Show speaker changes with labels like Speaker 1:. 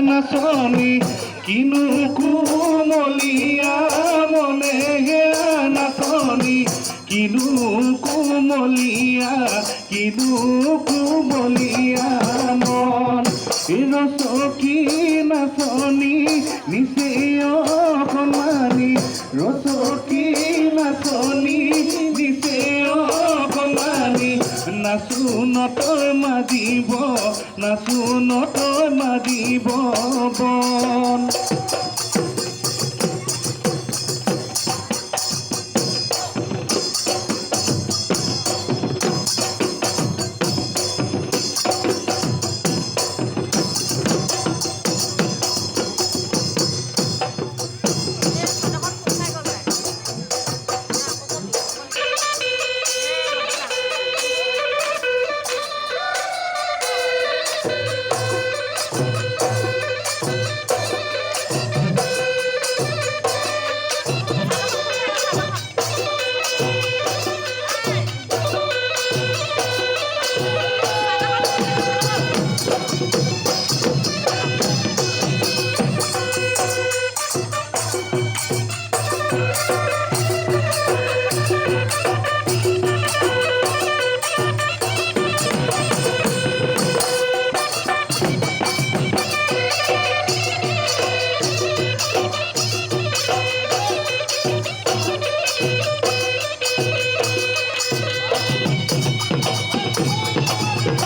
Speaker 1: নাচনী কিনো কুমলীয়া মনে হেয়া নাচনী কিনো কুমলীয়া কিনো কুমলীয়া মন ৰচকী নাচনী নিচে অকমানি ৰচকী নাচনী নিচে অকমানি নাচো নতই মাজিব নাচো নতই মাজিব বন